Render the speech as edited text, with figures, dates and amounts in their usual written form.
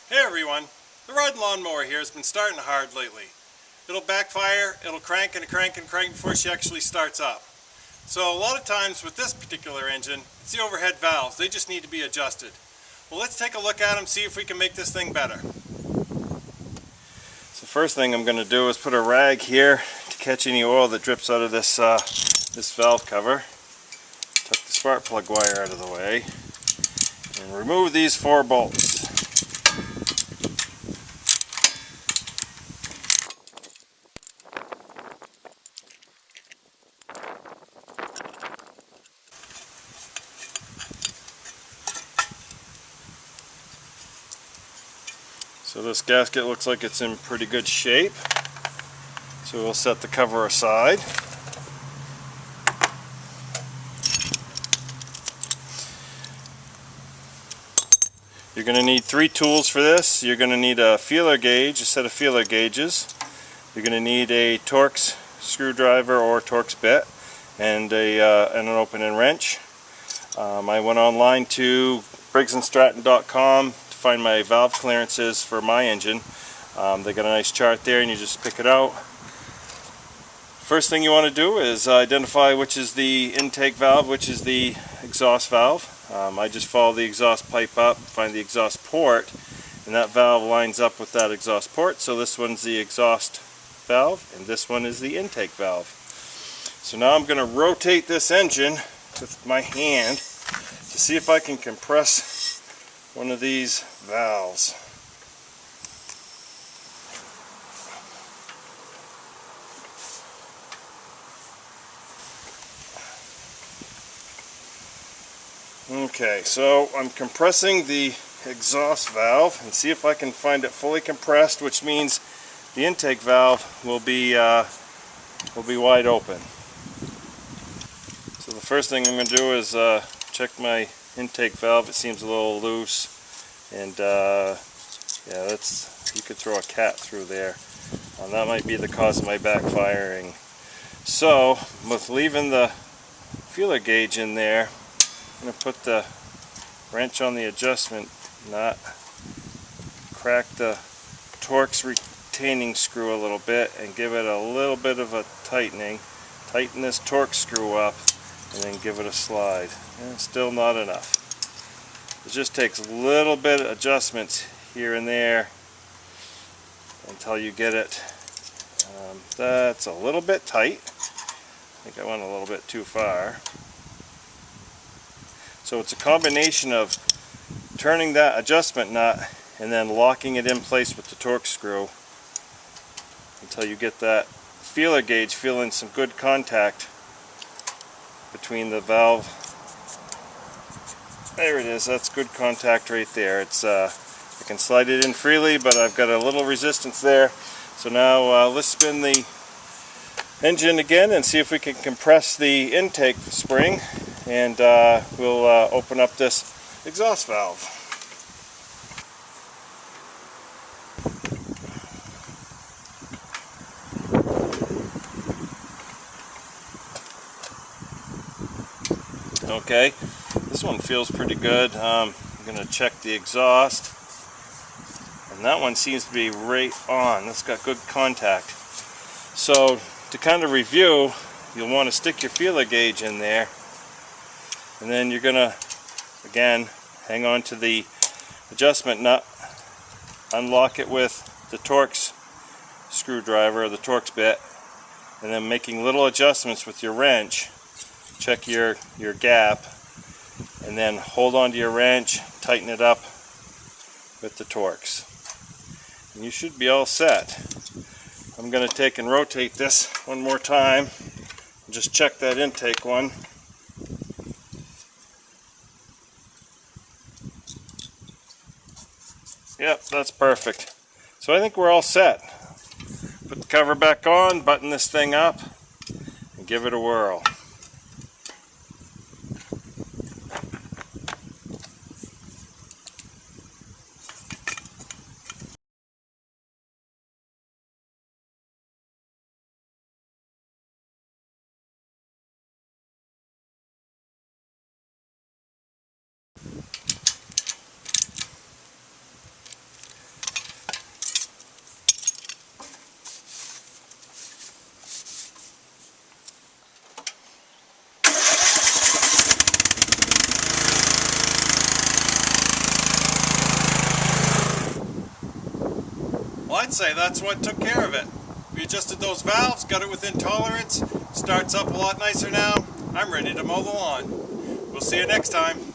Hey everyone, the rod lawnmower here has been starting hard lately. It'll backfire, it'll crank and crank and crank before she actually starts up. So a lot of times with this particular engine, it's the overhead valves, they just need to be adjusted. Well, let's take a look at them, see if we can make this thing better. So first thing I'm going to do is put a rag here to catch any oil that drips out of this valve cover. Tuck the spark plug wire out of the way and remove these 4 bolts. So this gasket looks like it's in pretty good shape. So we'll set the cover aside. You're going to need 3 tools for this. You're going to need a feeler gauge, a set of feeler gauges. You're going to need a Torx screwdriver or Torx bit and an opening wrench. I went online to Briggs and Stratton.com to find my valve clearances for my engine. They got a nice chart there and you just pick it out. First thing you want to do is identify which is the intake valve, which is the exhaust valve. I just follow the exhaust pipe up, find the exhaust port, and that valve lines up with that exhaust port. So this one's the exhaust valve and this one is the intake valve. So now I'm going to rotate this engine with my hand to see if I can compress one of these valves. Okay, so I'm compressing the exhaust valve and see if I can find it fully compressed, which means the intake valve will be wide open. So the first thing I'm going to do is check my intake valve. It seems a little loose, and yeah, you could throw a cat through there. That might be the cause of my backfiring. So with leaving the feeler gauge in there, I'm going to put the wrench on the adjustment nut, crack the Torx retaining screw a little bit and give it a little bit of a tightening. Tighten this Torx screw up and then give it a slide. And still not enough. It just takes a little bit of adjustments here and there until you get it. That's a little bit tight. I think I went a little bit too far. So it's a combination of turning that adjustment nut and then locking it in place with the Torx screw until you get that feeler gauge feeling some good contact between the valve. There it is, that's good contact right there. It's I can slide it in freely, but I've got a little resistance there. So now let's spin the engine again and see if we can compress the intake spring, and we'll open up this exhaust valve. Okay, this one feels pretty good. I'm going to check the exhaust, and that one seems to be right on. That's got good contact. So to kind of review, you'll want to stick your feeler gauge in there, and then you're going to, again, hang on to the adjustment nut, unlock it with the Torx screwdriver or the Torx bit, and then making little adjustments with your wrench. Check your gap, and then hold on to your wrench, tighten it up with the Torx, and you should be all set. I'm going to take and rotate this one more time and just check that intake one. Yep, that's perfect. So I think we're all set. Put the cover back on, button this thing up, and give it a whirl. I'd say that's what took care of it. We adjusted those valves, got it within tolerance, starts up a lot nicer now. I'm ready to mow the lawn. We'll see you next time.